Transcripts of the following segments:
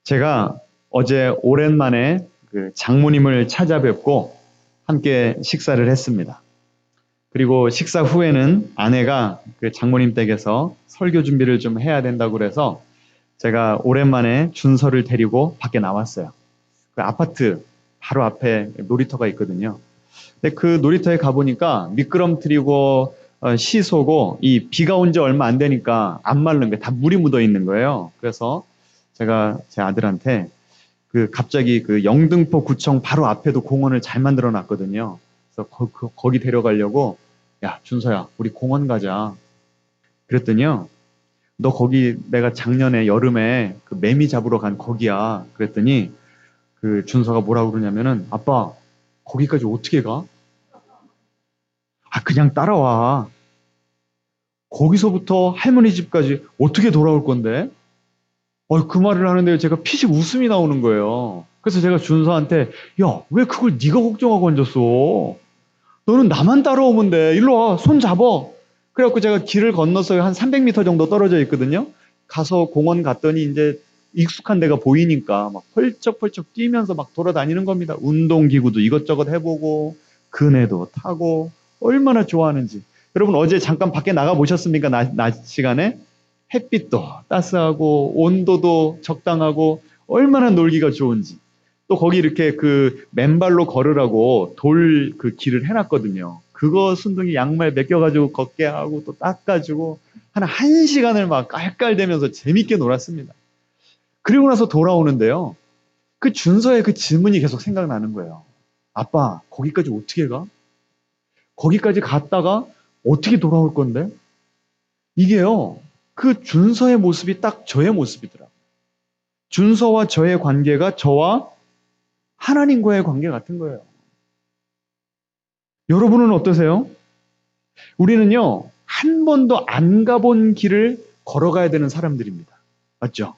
제가 어제 오랜만에 그 장모님을 찾아뵙고 함께 식사를 했습니다. 그리고 식사 후에는 아내가 그 장모님 댁에서 설교 준비를 좀 해야 된다고 그래서 제가 오랜만에 준서를 데리고 밖에 나왔어요. 그 아파트 바로 앞에 놀이터가 있거든요. 근데 그 놀이터에 가보니까 미끄럼틀이고 시소고 이 비가 온 지 얼마 안 되니까 안 마른 게 다 물이 묻어 있는 거예요. 그래서 제가 제 아들한테 그 갑자기 그 영등포 구청 바로 앞에도 공원을 잘 만들어 놨거든요. 그래서 거기 데려가려고 야, 준서야, 우리 공원 가자. 그랬더니요. 너 거기 내가 작년에 여름에 그 매미 잡으러 간 거기야. 그랬더니 그 준서가 뭐라고 그러냐면은 아빠, 거기까지 어떻게 가? 아, 그냥 따라와. 거기서부터 할머니 집까지 어떻게 돌아올 건데? 그 말을 하는데 제가 피식 웃음이 나오는 거예요. 그래서 제가 준서한테 야, 왜 그걸 네가 걱정하고 앉았어? 너는 나만 따라오면 돼. 일로 와. 손 잡아. 그래갖고 제가 길을 건너서 한 300m 정도 떨어져 있거든요. 가서 공원 갔더니 이제 익숙한 데가 보이니까 막 펄쩍펄쩍 뛰면서 막 돌아다니는 겁니다. 운동기구도 이것저것 해보고 그네도 타고 얼마나 좋아하는지. 여러분 어제 잠깐 밖에 나가 보셨습니까? 낮 시간에? 햇빛도 따스하고 온도도 적당하고 얼마나 놀기가 좋은지. 또 거기 이렇게 그 맨발로 걸으라고 돌 그 길을 해놨거든요. 그거 순둥이 양말 벗겨가지고 걷게 하고 또 닦아주고 한 시간을 막 깔깔대면서 재밌게 놀았습니다. 그리고 나서 돌아오는데요. 그 준서의 그 질문이 계속 생각나는 거예요. 아빠, 거기까지 어떻게 가? 거기까지 갔다가 어떻게 돌아올 건데? 이게요. 그 준서의 모습이 딱 저의 모습이더라고요. 준서와 저의 관계가 저와 하나님과의 관계 같은 거예요. 여러분은 어떠세요? 우리는요, 한 번도 안 가본 길을 걸어가야 되는 사람들입니다. 맞죠?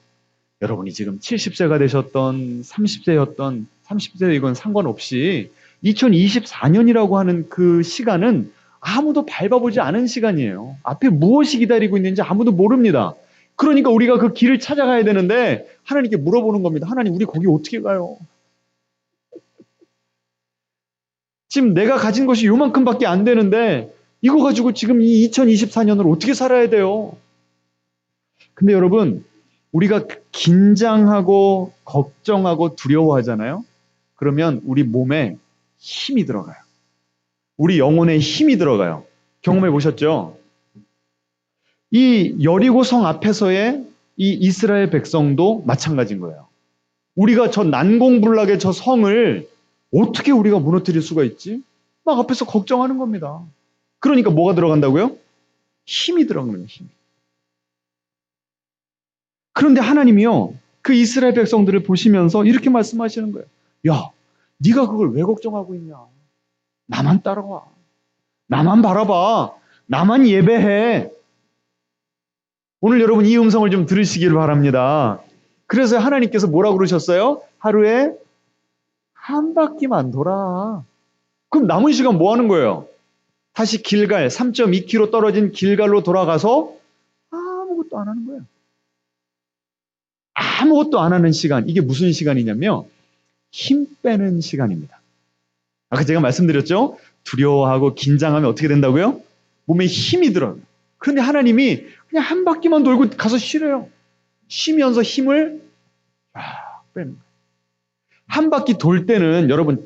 여러분이 지금 70세가 되셨던, 30세였던, 30세 이건 상관없이 2024년이라고 하는 그 시간은 아무도 밟아보지 않은 시간이에요. 앞에 무엇이 기다리고 있는지 아무도 모릅니다. 그러니까 우리가 그 길을 찾아가야 되는데 하나님께 물어보는 겁니다. 하나님, 우리 거기 어떻게 가요? 지금 내가 가진 것이 요만큼밖에 안 되는데 이거 가지고 지금 이 2024년을 어떻게 살아야 돼요? 근데 여러분, 우리가 긴장하고 걱정하고 두려워하잖아요. 그러면 우리 몸에 힘이 들어가요. 우리 영혼에 힘이 들어가요. 경험해 보셨죠? 이 여리고성 앞에서의 이 이스라엘 백성도 마찬가지인 거예요. 우리가 저 난공불락의 저 성을 어떻게 우리가 무너뜨릴 수가 있지? 막 앞에서 걱정하는 겁니다. 그러니까 뭐가 들어간다고요? 힘이 들어가는 거예요, 힘이. 그런데 하나님이요, 그 이스라엘 백성들을 보시면서 이렇게 말씀하시는 거예요. 야, 네가 그걸 왜 걱정하고 있냐? 나만 따라와. 나만 바라봐. 나만 예배해. 오늘 여러분 이 음성을 좀 들으시길 바랍니다. 그래서 하나님께서 뭐라고 그러셨어요? 하루에 한 바퀴만 돌아. 그럼 남은 시간 뭐 하는 거예요? 다시 길갈, 3.2km 떨어진 길갈로 돌아가서 아무것도 안 하는 거예요. 아무것도 안 하는 시간. 이게 무슨 시간이냐면 힘 빼는 시간입니다. 아까 제가 말씀드렸죠? 두려워하고 긴장하면 어떻게 된다고요? 몸에 힘이 들어요. 그런데 하나님이 그냥 한 바퀴만 돌고 가서 쉬래요. 쉬면서 힘을 빼는 거예요. 한 바퀴 돌 때는 여러분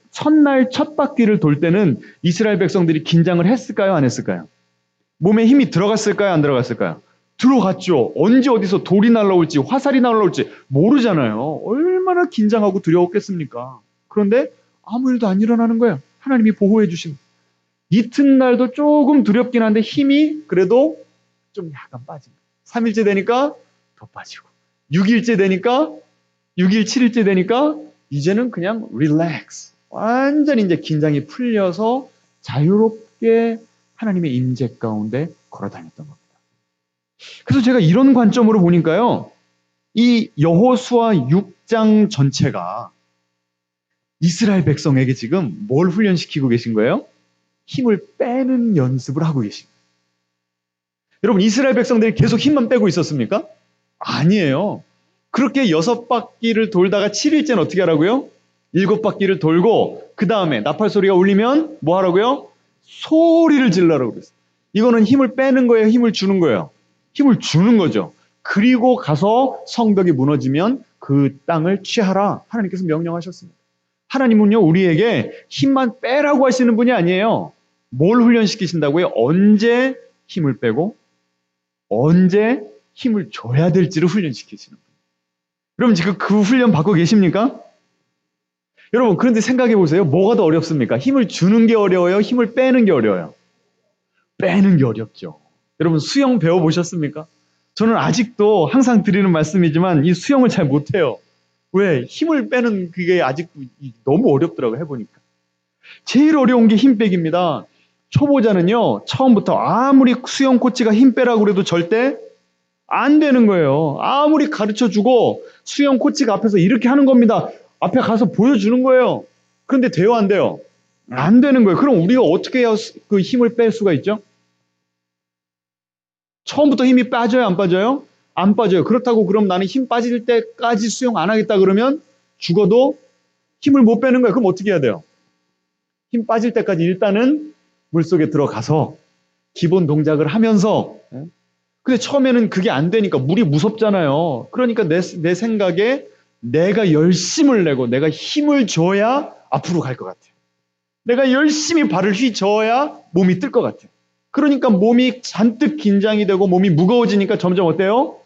첫날 첫 바퀴를 돌 때는 이스라엘 백성들이 긴장을 했을까요? 안 했을까요? 몸에 힘이 들어갔을까요? 안 들어갔을까요? 들어갔죠. 언제 어디서 돌이 날라올지 화살이 날라올지 모르잖아요. 얼마나 긴장하고 두려웠겠습니까? 그런데 아무 일도 안 일어나는 거예요. 하나님이 보호해 주신. 이튿날도 조금 두렵긴 한데 힘이 그래도 좀 약간 빠집니다. 3일째 되니까 더 빠지고 6일째 되니까 6일, 7일째 되니까 이제는 그냥 릴렉스. 완전히 이제 긴장이 풀려서 자유롭게 하나님의 임재 가운데 걸어다녔던 겁니다. 그래서 제가 이런 관점으로 보니까요. 이 여호수아 6장 전체가 이스라엘 백성에게 지금 뭘 훈련시키고 계신 거예요? 힘을 빼는 연습을 하고 계신 거예요. 여러분 이스라엘 백성들이 계속 힘만 빼고 있었습니까? 아니에요. 그렇게 6바퀴를 돌다가 7일째는 어떻게 하라고요? 7바퀴를 돌고 그 다음에 나팔 소리가 울리면 뭐 하라고요? 소리를 질러라고 그랬어요. 이거는 힘을 빼는 거예요? 힘을 주는 거예요? 힘을 주는 거죠. 그리고 가서 성벽이 무너지면 그 땅을 취하라. 하나님께서 명령하셨습니다. 하나님은요, 우리에게 힘만 빼라고 하시는 분이 아니에요. 뭘 훈련시키신다고요? 언제 힘을 빼고 언제 힘을 줘야 될지를 훈련시키시는 거예요. 여러분 지금 그 훈련 받고 계십니까? 여러분 그런데 생각해 보세요. 뭐가 더 어렵습니까? 힘을 주는 게 어려워요? 힘을 빼는 게 어려워요? 빼는 게 어렵죠. 여러분 수영 배워보셨습니까? 저는 아직도 항상 드리는 말씀이지만 이 수영을 잘 못해요. 왜? 힘을 빼는 그게 아직도 너무 어렵더라고요. 해보니까. 제일 어려운 게 힘 빼기입니다. 초보자는요. 처음부터 아무리 수영 코치가 힘 빼라고 그래도 절대 안 되는 거예요. 아무리 가르쳐주고 수영 코치가 앞에서 이렇게 하는 겁니다. 앞에 가서 보여주는 거예요. 그런데 돼요, 안 돼요? 안 되는 거예요. 그럼 우리가 어떻게 해야 그 힘을 뺄 수가 있죠? 처음부터 힘이 빠져요, 안 빠져요? 안 빠져요. 그렇다고 그럼 나는 힘 빠질 때까지 수영 안 하겠다 그러면 죽어도 힘을 못 빼는 거예요. 그럼 어떻게 해야 돼요? 힘 빠질 때까지 일단은 물속에 들어가서 기본 동작을 하면서 근데 처음에는 그게 안 되니까 물이 무섭잖아요. 그러니까 내 생각에 내가 열심을 내고 내가 힘을 줘야 앞으로 갈 것 같아요. 내가 열심히 발을 휘저어야 몸이 뜰 것 같아요. 그러니까 몸이 잔뜩 긴장이 되고 몸이 무거워지니까 점점 어때요?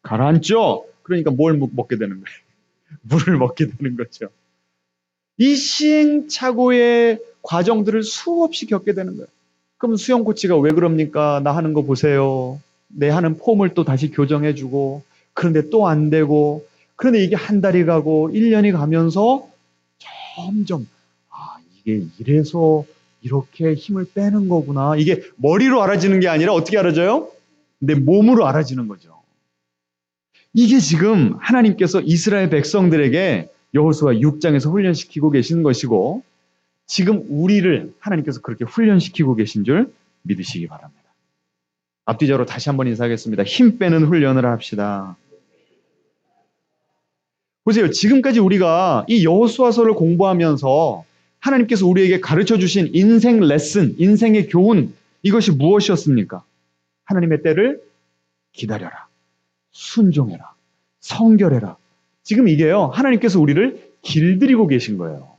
가라앉죠? 그러니까 뭘 먹게 되는 거예요? 물을 먹게 되는 거죠. 이 시행착오의 과정들을 수없이 겪게 되는 거예요. 그럼 수영 코치가 왜 그럽니까? 나 하는 거 보세요. 내 하는 폼을 또 다시 교정해주고 그런데 또 안 되고 그런데 이게 한 달이 가고 1년이 가면서 점점 이게 이래서 이렇게 힘을 빼는 거구나. 이게 머리로 알아지는 게 아니라 어떻게 알아져요? 내 몸으로 알아지는 거죠. 이게 지금 하나님께서 이스라엘 백성들에게 여호수아 6장에서 훈련시키고 계신 것이고 지금 우리를 하나님께서 그렇게 훈련시키고 계신 줄 믿으시기 바랍니다. 앞뒤적으로 다시 한번 인사하겠습니다. 힘 빼는 훈련을 합시다. 보세요. 지금까지 우리가 이 여호수아서를 공부하면서 하나님께서 우리에게 가르쳐 주신 인생 레슨, 인생의 교훈 이것이 무엇이었습니까? 하나님의 때를 기다려라. 순종해라. 성결해라. 지금 이게요. 하나님께서 우리를 길들이고 계신 거예요.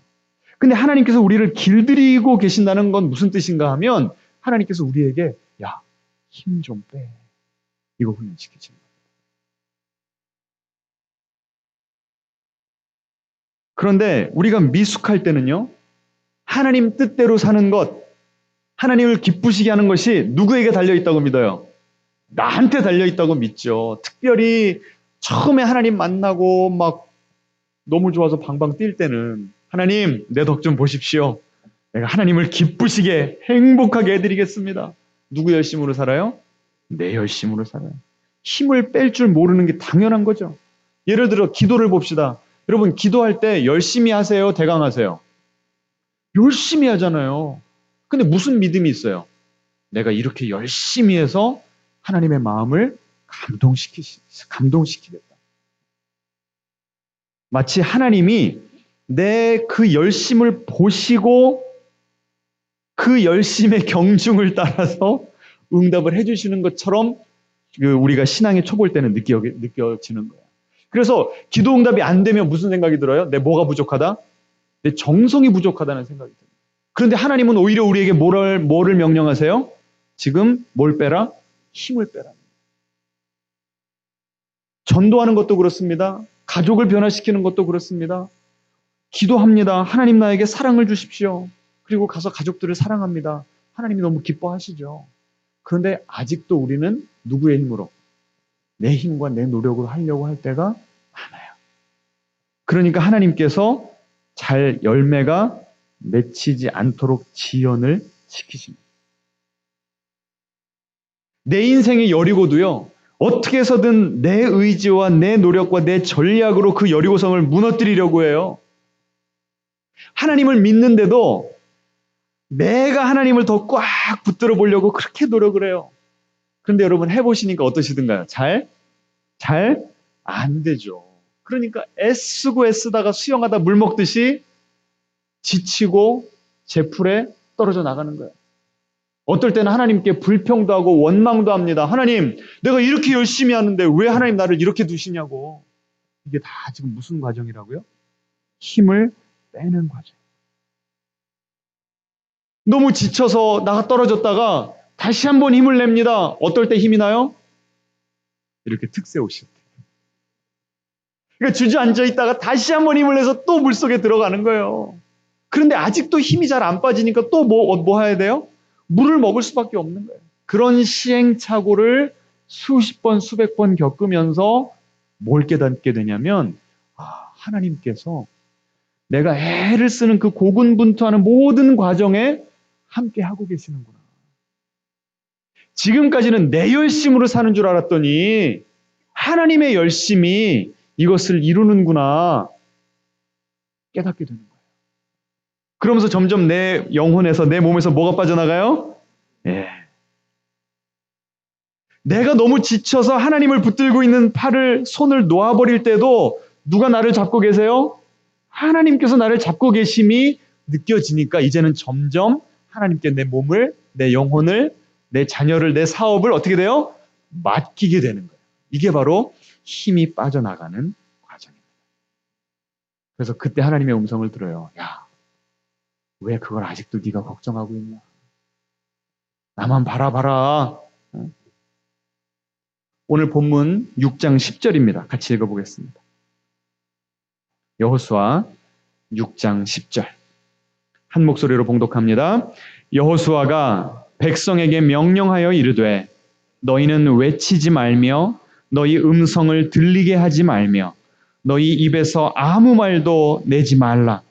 근데 하나님께서 우리를 길들이고 계신다는 건 무슨 뜻인가 하면 하나님께서 우리에게 야, 힘 좀 빼. 이거 훈련시키시는 거예요. 그런데 우리가 미숙할 때는요. 하나님 뜻대로 사는 것, 하나님을 기쁘시게 하는 것이 누구에게 달려있다고 믿어요? 나한테 달려있다고 믿죠. 특별히 처음에 하나님 만나고 막 너무 좋아서 방방 뛸 때는 하나님 내 덕 좀 보십시오. 내가 하나님을 기쁘시게 행복하게 해드리겠습니다. 누구 열심으로 살아요? 내 열심으로 살아요. 힘을 뺄 줄 모르는 게 당연한 거죠. 예를 들어 기도를 봅시다. 여러분 기도할 때 열심히 하세요? 대강하세요? 열심히 하잖아요. 근데 무슨 믿음이 있어요? 내가 이렇게 열심히 해서 하나님의 마음을 감동시키겠다. 마치 하나님이 내 그 열심을 보시고 그 열심의 경중을 따라서 응답을 해주시는 것처럼 우리가 신앙의 초보일 때는 느껴지는 거예요. 그래서 기도 응답이 안 되면 무슨 생각이 들어요? 내 뭐가 부족하다? 내 정성이 부족하다는 생각이 들어요. 그런데 하나님은 오히려 우리에게 뭐를 명령하세요? 지금 뭘 빼라? 힘을 빼라. 전도하는 것도 그렇습니다. 가족을 변화시키는 것도 그렇습니다. 기도합니다. 하나님 나에게 사랑을 주십시오. 그리고 가서 가족들을 사랑합니다. 하나님이 너무 기뻐하시죠. 그런데 아직도 우리는 누구의 힘으로? 내 힘과 내 노력으로 하려고 할 때가 많아요. 그러니까 하나님께서 잘 열매가 맺히지 않도록 지연을 시키십니다. 내 인생의 여리고도요. 어떻게 해서든 내 의지와 내 노력과 내 전략으로 그 여리고성을 무너뜨리려고 해요. 하나님을 믿는데도 내가 하나님을 더 꽉 붙들어 보려고 그렇게 노력을 해요. 그런데 여러분 해보시니까 어떠시든가요? 잘 안 되죠. 그러니까 애쓰고 애쓰다가 수영하다 물 먹듯이 지치고 제풀에 떨어져 나가는 거예요. 어떨 때는 하나님께 불평도 하고 원망도 합니다. 하나님, 내가 이렇게 열심히 하는데 왜 하나님 나를 이렇게 두시냐고. 이게 다 지금 무슨 과정이라고요? 힘을 빼는 과정. 너무 지쳐서 나가 떨어졌다가 다시 한번 힘을 냅니다. 어떨 때 힘이 나요? 이렇게 특세 오실 때. 그러니까 주저앉아 있다가 다시 한번 힘을 내서 또 물속에 들어가는 거예요. 그런데 아직도 힘이 잘 안 빠지니까 또 뭐 해야 돼요? 물을 먹을 수밖에 없는 거예요. 그런 시행착오를 수십 번, 수백 번 겪으면서 뭘 깨닫게 되냐면, 하나님께서 내가 애를 쓰는 그 고군분투하는 모든 과정에 함께 하고 계시는구나. 지금까지는 내 열심으로 사는 줄 알았더니 하나님의 열심이 이것을 이루는구나 깨닫게 되는 거예요. 그러면서 점점 내 영혼에서 내 몸에서 뭐가 빠져나가요? 예. 내가 너무 지쳐서 하나님을 붙들고 있는 손을 놓아버릴 때도 누가 나를 잡고 계세요? 하나님께서 나를 잡고 계심이 느껴지니까 이제는 점점 하나님께 내 몸을, 내 영혼을, 내 자녀를, 내 사업을 어떻게 돼요? 맡기게 되는 거예요. 이게 바로 힘이 빠져나가는 과정입니다. 그래서 그때 하나님의 음성을 들어요. 야, 왜 그걸 아직도 네가 걱정하고 있냐? 나만 바라봐라. 오늘 본문 6장 10절입니다. 같이 읽어보겠습니다. 여호수아 6장 10절. 한 목소리로 봉독합니다. 여호수아가 백성에게 명령하여 이르되 너희는 외치지 말며 너희 음성을 들리게 하지 말며 너희 입에서 아무 말도 내지 말라.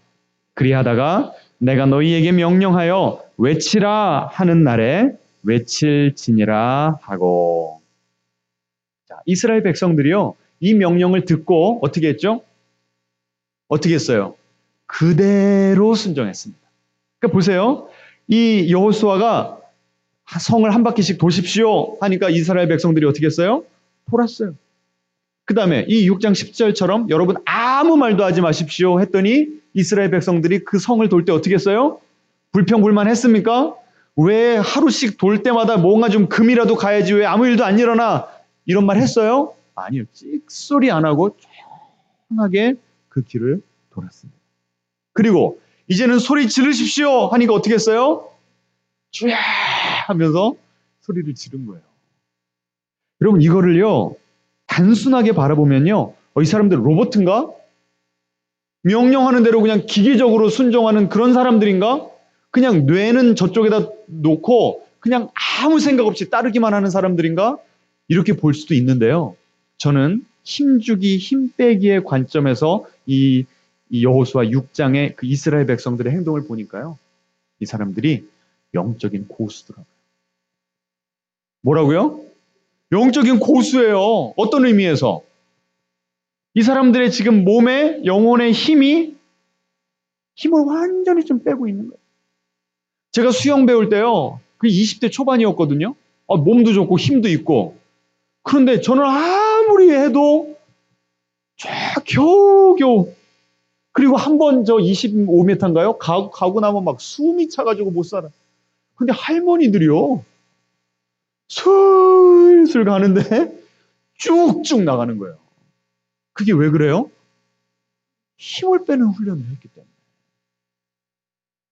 그리하다가 내가 너희에게 명령하여 외치라 하는 날에 외칠지니라 하고. 자, 이스라엘 백성들이요, 이 명령을 듣고 어떻게 했죠? 어떻게 했어요? 그대로 순종했습니다. 그러니까 보세요. 이 여호수아가 성을 한 바퀴씩 도십시오 하니까 이스라엘 백성들이 어떻게 했어요? 돌았어요. 그 다음에 이 6장 10절처럼 여러분 아무 말도 하지 마십시오 했더니 이스라엘 백성들이 그 성을 돌 때 어떻게 했어요? 불평불만 했습니까? 왜 하루씩 돌 때마다 뭔가 좀 금이라도 가야지 왜 아무 일도 안 일어나? 이런 말 했어요? 아니요. 찍소리 안 하고 조용하게 그 길을 돌았습니다. 그리고 이제는 소리 지르십시오 하니까 어떻게 했어요? 쫙 하면서 소리를 지른 거예요. 여러분 이거를요 단순하게 바라보면요 이 사람들 로봇인가? 명령하는 대로 그냥 기계적으로 순종하는 그런 사람들인가? 그냥 뇌는 저쪽에다 놓고 그냥 아무 생각 없이 따르기만 하는 사람들인가? 이렇게 볼 수도 있는데요. 저는 힘주기, 힘 빼기의 관점에서 이 여호수아 6장의 그 이스라엘 백성들의 행동을 보니까요. 이 사람들이 영적인 고수더라고요. 뭐라고요? 영적인 고수예요. 어떤 의미에서? 이 사람들의 지금 몸에 영혼의 힘을 완전히 좀 빼고 있는 거예요. 제가 수영 배울 때요. 그 20대 초반이었거든요. 몸도 좋고 힘도 있고. 그런데 저는 아무리 해도 겨우겨우 그리고 한 번 저 25m인가요? 가고 나면 막 숨이 차가지고 못 살아. 근데 할머니들이요. 슬슬 가는데 쭉쭉 나가는 거예요. 그게 왜 그래요? 힘을 빼는 훈련을 했기 때문에.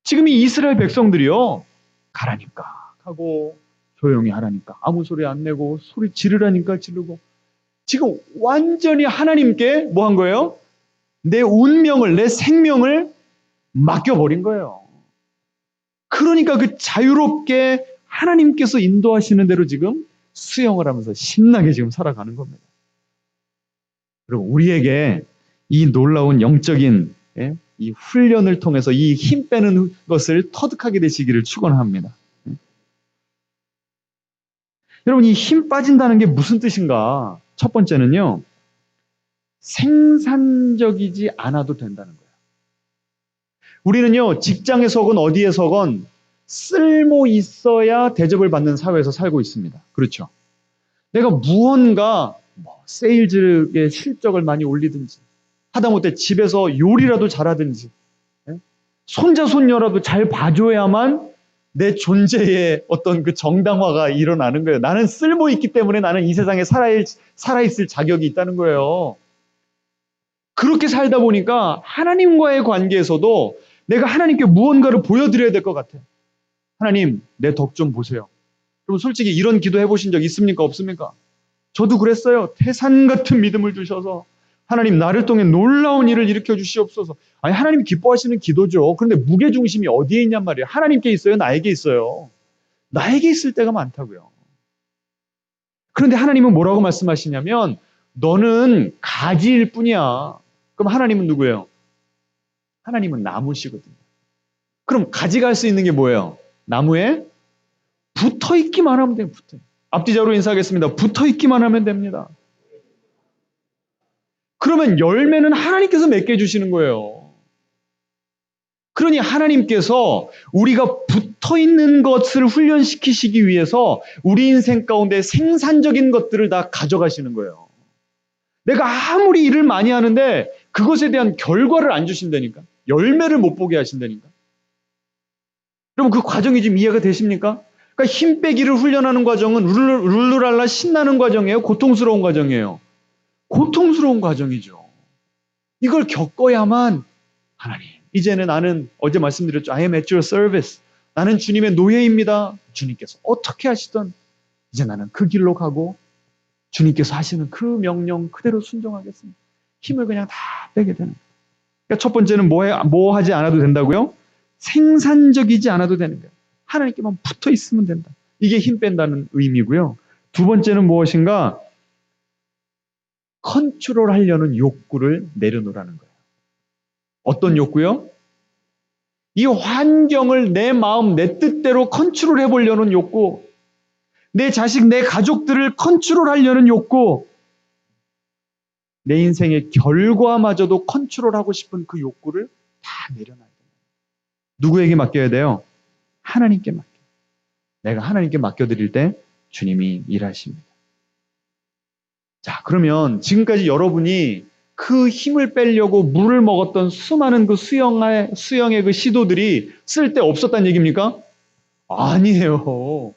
지금 이 이스라엘 백성들이요. 가라니까 하고 조용히 하라니까 아무 소리 안 내고 소리 지르라니까 지르고 지금 완전히 하나님께 뭐 한 거예요? 내 운명을 내 생명을 맡겨버린 거예요. 그러니까 그 자유롭게 하나님께서 인도하시는 대로 지금 수영을 하면서 신나게 지금 살아가는 겁니다. 그리고 우리에게 이 놀라운 영적인 이 훈련을 통해서 이 힘 빼는 것을 터득하게 되시기를 축원합니다. 여러분 이 힘 빠진다는 게 무슨 뜻인가? 첫 번째는요. 생산적이지 않아도 된다는 거예요. 우리는요. 직장에서건 어디에서건 쓸모 있어야 대접을 받는 사회에서 살고 있습니다. 그렇죠? 내가 무언가 뭐 세일즈의 실적을 많이 올리든지, 하다못해 집에서 요리라도 잘하든지, 예? 손자 손녀라도 잘 봐줘야만 내 존재의 어떤 그 정당화가 일어나는 거예요. 나는 쓸모 있기 때문에 나는 이 세상에 살아있을 자격이 있다는 거예요. 그렇게 살다 보니까 하나님과의 관계에서도 내가 하나님께 무언가를 보여드려야 될 것 같아요. 하나님, 내 덕 좀 보세요. 그럼 솔직히 이런 기도 해보신 적 있습니까? 없습니까? 저도 그랬어요. 태산 같은 믿음을 주셔서 하나님 나를 통해 놀라운 일을 일으켜 주시옵소서. 아니 하나님 기뻐하시는 기도죠. 그런데 무게중심이 어디에 있냔 말이에요. 하나님께 있어요? 나에게 있어요? 나에게 있을 때가 많다고요. 그런데 하나님은 뭐라고 말씀하시냐면 너는 가지일 뿐이야. 그럼 하나님은 누구예요? 하나님은 나무시거든요. 그럼 가지가 할 수 있는 게 뭐예요? 나무에 붙어 있기만 하면 돼요. 앞뒤자로 인사하겠습니다. 붙어 있기만 하면 됩니다. 그러면 열매는 하나님께서 맺게 해주시는 거예요. 그러니 하나님께서 우리가 붙어 있는 것을 훈련시키시기 위해서 우리 인생 가운데 생산적인 것들을 다 가져가시는 거예요. 내가 아무리 일을 많이 하는데 그것에 대한 결과를 안 주신다니까. 열매를 못 보게 하신다니까. 여러분 그 과정이 지금 이해가 되십니까? 그러니까 힘 빼기를 훈련하는 과정은 룰루랄라 신나는 과정이에요? 고통스러운 과정이에요? 고통스러운 과정이죠. 이걸 겪어야만 하나님, 이제는 나는 어제 말씀드렸죠. I am at your service. 나는 주님의 노예입니다. 주님께서 어떻게 하시던 이제 나는 그 길로 가고 주님께서 하시는 그 명령 그대로 순종하겠습니다. 힘을 그냥 다 빼게 되는 거예요. 그러니까 첫 번째는 뭐 하지 않아도 된다고요? 생산적이지 않아도 되는 거예요. 하나님께만 붙어 있으면 된다. 이게 힘 뺀다는 의미고요. 두 번째는 무엇인가? 컨트롤하려는 욕구를 내려놓으라는 거예요. 어떤 욕구요? 이 환경을 내 마음, 내 뜻대로 컨트롤해 보려는 욕구, 내 자식, 내 가족들을 컨트롤하려는 욕구, 내 인생의 결과마저도 컨트롤하고 싶은 그 욕구를 다 내려놔야 돼요. 누구에게 맡겨야 돼요? 하나님께 맡겨. 내가 하나님께 맡겨드릴 때 주님이 일하십니다. 자, 그러면 지금까지 여러분이 그 힘을 빼려고 물을 먹었던 수많은 그 수영의 그 시도들이 쓸데 없었다는 얘기입니까? 아니에요.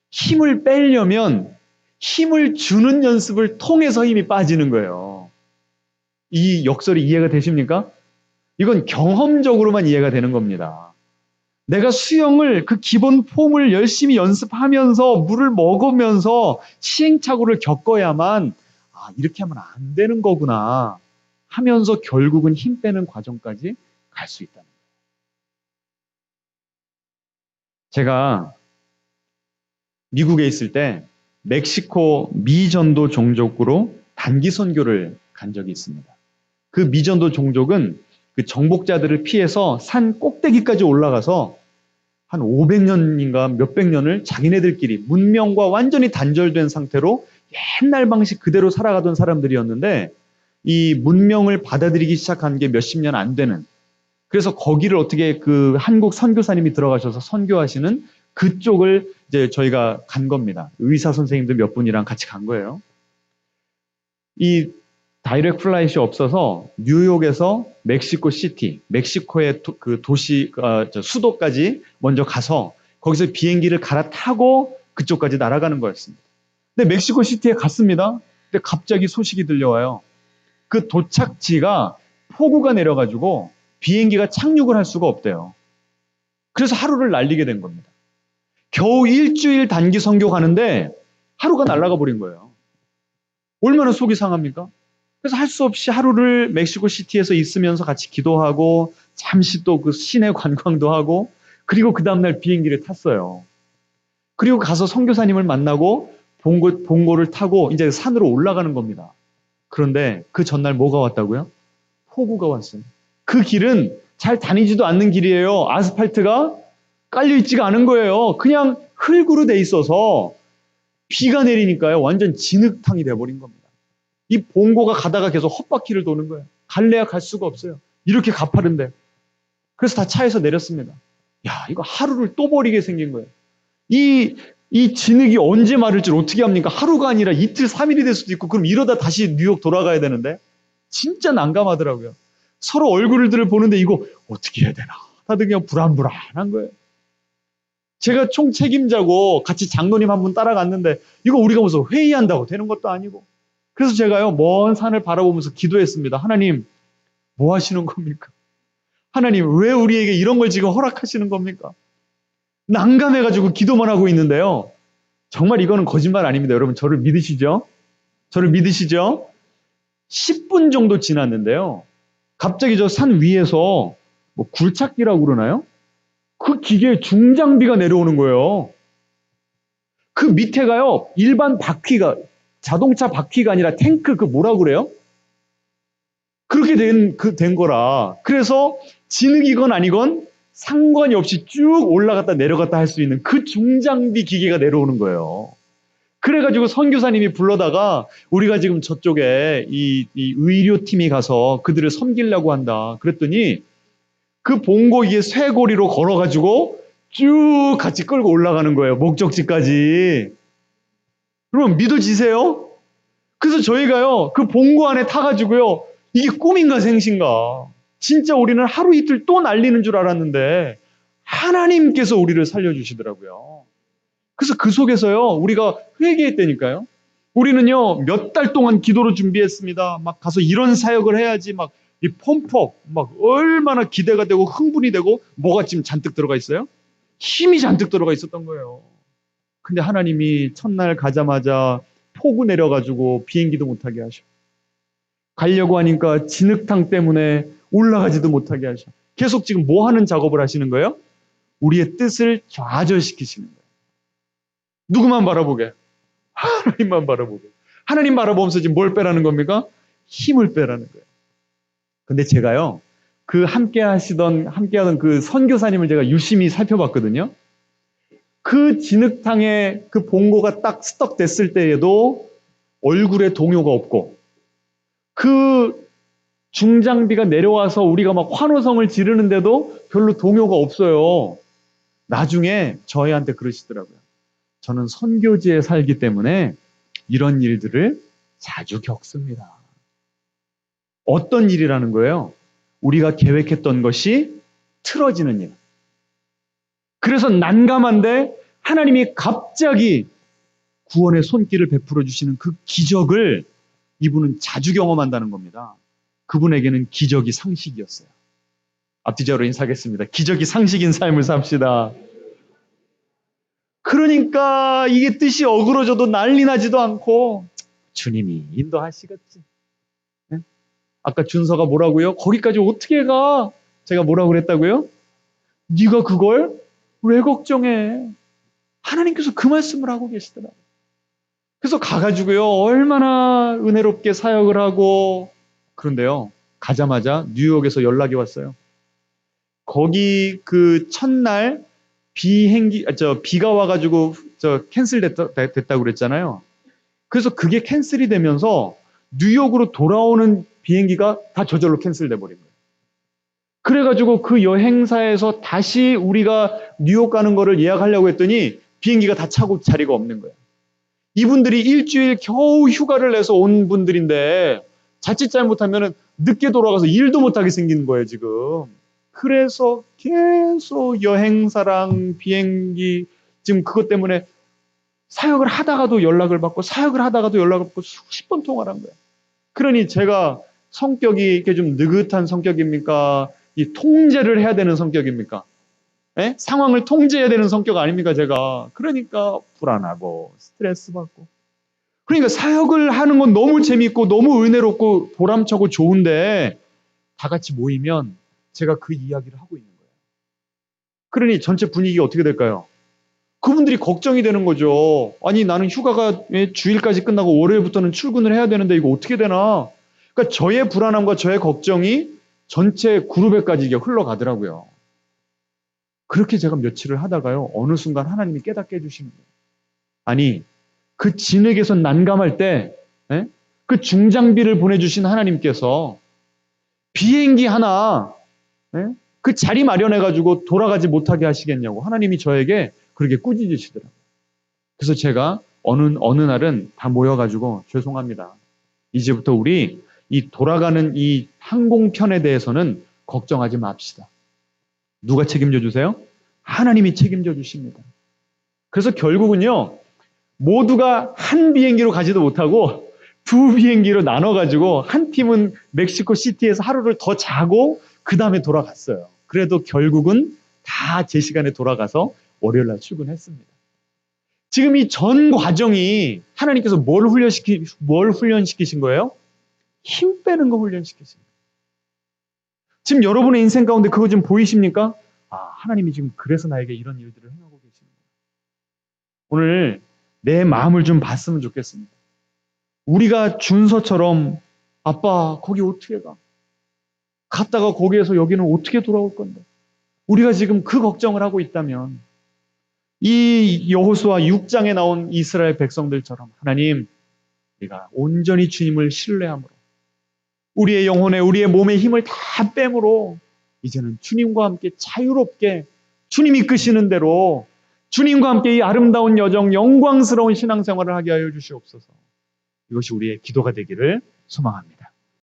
힘을 빼려면 힘을 주는 연습을 통해서 힘이 빠지는 거예요. 이 역설이 이해가 되십니까? 이건 경험적으로만 이해가 되는 겁니다. 내가 수영을 그 기본 폼을 열심히 연습하면서 물을 먹으면서 시행착오를 겪어야만 이렇게 하면 안 되는 거구나 하면서 결국은 힘 빼는 과정까지 갈 수 있다는 거예요. 제가 미국에 있을 때 멕시코 미전도 종족으로 단기 선교를 간 적이 있습니다. 그 미전도 종족은 그 정복자들을 피해서 산 꼭대기까지 올라가서 한 500년인가 몇백 년을 자기네들끼리 문명과 완전히 단절된 상태로 옛날 방식 그대로 살아가던 사람들이었는데 이 문명을 받아들이기 시작한 게 몇십 년 안 되는, 그래서 거기를 어떻게 그 한국 선교사님이 들어가셔서 선교하시는 그쪽을 이제 저희가 간 겁니다. 의사 선생님들 몇 분이랑 같이 간 거예요. 이 다이렉트 플라이트이 없어서 뉴욕에서 멕시코 시티, 멕시코의 그 도시 수도까지 먼저 가서 거기서 비행기를 갈아타고 그쪽까지 날아가는 거였습니다. 근데 멕시코 시티에 갔습니다. 근데 갑자기 소식이 들려와요. 그 도착지가 폭우가 내려가지고 비행기가 착륙을 할 수가 없대요. 그래서 하루를 날리게 된 겁니다. 겨우 일주일 단기 선교 가는데 하루가 날아가 버린 거예요. 얼마나 속이 상합니까? 그래서 할 수 없이 하루를 멕시코 시티에서 있으면서 같이 기도하고 잠시 또 그 시내 관광도 하고 그리고 그 다음날 비행기를 탔어요. 그리고 가서 선교사님을 만나고 봉고를 타고 이제 산으로 올라가는 겁니다. 그런데 그 전날 뭐가 왔다고요? 폭우가 왔어요. 그 길은 잘 다니지도 않는 길이에요. 아스팔트가 깔려있지가 않은 거예요. 그냥 흙으로 돼 있어서 비가 내리니까요. 완전 진흙탕이 돼버린 겁니다. 이 봉고가 가다가 계속 헛바퀴를 도는 거예요. 갈래야 갈 수가 없어요. 이렇게 가파른데. 그래서 다 차에서 내렸습니다. 야, 이거 하루를 또 버리게 생긴 거예요. 이 이 진흙이 언제 마를 줄 어떻게 합니까? 하루가 아니라 이틀, 3일이 될 수도 있고, 그럼 이러다 다시 뉴욕 돌아가야 되는데. 진짜 난감하더라고요. 서로 얼굴들을 보는데 이거 어떻게 해야 되나. 다들 그냥 불안불안한 거예요. 제가 총책임자고 같이 장로님 한 분 따라갔는데 이거 우리가 무슨 회의한다고 되는 것도 아니고. 그래서 제가요, 먼 산을 바라보면서 기도했습니다. 하나님, 뭐 하시는 겁니까? 하나님, 왜 우리에게 이런 걸 지금 허락하시는 겁니까? 난감해가지고 기도만 하고 있는데요. 정말 이거는 거짓말 아닙니다. 여러분, 저를 믿으시죠? 저를 믿으시죠? 10분 정도 지났는데요. 갑자기 저 산 위에서 뭐 굴착기라고 그러나요? 그 기계에 중장비가 내려오는 거예요. 그 밑에가요, 일반 바퀴가, 자동차 바퀴가 아니라 탱크, 그 뭐라고 그래요? 그렇게 된 거라. 그래서 진흙이건 아니건 상관이 없이 쭉 올라갔다 내려갔다 할 수 있는 그 중장비 기계가 내려오는 거예요. 그래가지고 선교사님이 불러다가 우리가 지금 저쪽에 이 의료팀이 가서 그들을 섬기려고 한다. 그랬더니 그 봉고기에 쇠고리로 걸어가지고 쭉 같이 끌고 올라가는 거예요. 목적지까지. 그럼 믿어지세요? 그래서 저희가요, 그 봉고 안에 타가지고요, 이게 꿈인가 생신가. 진짜 우리는 하루 이틀 또 날리는 줄 알았는데 하나님께서 우리를 살려주시더라고요. 그래서 그 속에서요, 우리가 회개했다니까요. 우리는요, 몇 달 동안 기도로 준비했습니다. 막 가서 이런 사역을 해야지, 막 이 펌프, 막 얼마나 기대가 되고 흥분이 되고 뭐가 지금 잔뜩 들어가 있어요? 힘이 잔뜩 들어가 있었던 거예요. 근데 하나님이 첫날 가자마자 폭우 내려가지고 비행기도 못하게 하셔. 가려고 하니까 진흙탕 때문에 올라가지도 못하게 하셔. 계속 지금 뭐 하는 작업을 하시는 거예요? 우리의 뜻을 좌절시키시는 거예요. 누구만 바라보게? 하나님만 바라보게. 하나님 바라보면서 지금 뭘 빼라는 겁니까? 힘을 빼라는 거예요. 근데 제가요, 그 함께하던 그 선교사님을 제가 유심히 살펴봤거든요. 그 진흙탕에 그 봉고가 딱 스떡 됐을 때에도 얼굴에 동요가 없고, 그 중장비가 내려와서 우리가 막 환호성을 지르는데도 별로 동요가 없어요. 나중에 저희한테 그러시더라고요. 저는 선교지에 살기 때문에 이런 일들을 자주 겪습니다. 어떤 일이라는 거예요? 우리가 계획했던 것이 틀어지는 일. 그래서 난감한데 하나님이 갑자기 구원의 손길을 베풀어 주시는 그 기적을 이분은 자주 경험한다는 겁니다. 그분에게는 기적이 상식이었어요. 앞뒤적으로 인사하겠습니다. 기적이 상식인 삶을 삽시다. 그러니까 이게 뜻이 어그러져도 난리 나지도 않고 주님이 인도하시겠지. 네? 아까 준서가 뭐라고요? 거기까지 어떻게 가? 제가 뭐라고 그랬다고요? 네가 그걸 왜 걱정해? 하나님께서 그 말씀을 하고 계시더라고요. 그래서 가가지고요, 얼마나 은혜롭게 사역을 하고, 그런데요, 가자마자 뉴욕에서 연락이 왔어요. 거기 그 첫날 비가 와가지고 캔슬 됐다고 그랬잖아요. 그래서 그게 캔슬이 되면서 뉴욕으로 돌아오는 비행기가 다 저절로 캔슬돼 버린 거예요. 그래가지고 그 여행사에서 다시 우리가 뉴욕 가는 거를 예약하려고 했더니 비행기가 다 차고 자리가 없는 거예요. 이분들이 일주일 겨우 휴가를 내서 온 분들인데 자칫 잘못하면 늦게 돌아가서 일도 못하게 생긴 거예요, 지금. 그래서 계속 여행사랑 비행기, 지금 그것 때문에 사역을 하다가도 연락을 받고 사역을 하다가도 연락을 받고 수십 번 통화를 한 거예요. 그러니 제가 성격이 이렇게 좀 느긋한 성격입니까? 이 통제를 해야 되는 성격입니까? 예? 상황을 통제해야 되는 성격 아닙니까, 제가? 그러니까 불안하고 스트레스 받고. 그러니까 사역을 하는 건 너무 재밌고 너무 은혜롭고 보람차고 좋은데 다 같이 모이면 제가 그 이야기를 하고 있는 거예요. 그러니 전체 분위기가 어떻게 될까요? 그분들이 걱정이 되는 거죠. 아니, 나는 휴가가 주일까지 끝나고 월요일부터는 출근을 해야 되는데 이거 어떻게 되나? 그러니까 저의 불안함과 저의 걱정이 전체 그룹에까지 이게 흘러가더라고요. 그렇게 제가 며칠을 하다가요, 어느 순간 하나님이 깨닫게 해주시는 거예요. 아니, 그 진흙에서 난감할 때, 그 중장비를 보내주신 하나님께서 비행기 하나, 그 자리 마련해가지고 돌아가지 못하게 하시겠냐고 하나님이 저에게 그렇게 꾸짖으시더라고요. 그래서 제가 어느 날은 다 모여가지고 죄송합니다. 이제부터 우리 이 돌아가는 이 항공편에 대해서는 걱정하지 맙시다. 누가 책임져 주세요? 하나님이 책임져 주십니다. 그래서 결국은요, 모두가 한 비행기로 가지도 못하고 두 비행기로 나눠가지고 한 팀은 멕시코 시티에서 하루를 더 자고 그 다음에 돌아갔어요. 그래도 결국은 다 제 시간에 돌아가서 월요일 날 출근했습니다. 지금 이 전 과정이 하나님께서 뭘 훈련시키신 거예요? 힘 빼는 거 훈련시키신 거예요. 지금 여러분의 인생 가운데 그거 좀 보이십니까? 아, 하나님이 지금 그래서 나에게 이런 일들을 행하고 계시는 거예요. 오늘 내 마음을 좀 봤으면 좋겠습니다. 우리가 준서처럼 아빠 거기 어떻게 가? 갔다가 거기에서 여기는 어떻게 돌아올 건데? 우리가 지금 그 걱정을 하고 있다면 이 여호수아 6장에 나온 이스라엘 백성들처럼 하나님, 우리가 온전히 주님을 신뢰함으로 우리의 영혼에 우리의 몸에 힘을 다 빼므로 이제는 주님과 함께 자유롭게 주님 이끄시는 대로 주님과 함께 이 아름다운 여정, 영광스러운 신앙생활을 하게 하여 주시옵소서. 이것이 우리의 기도가 되기를 소망합니다.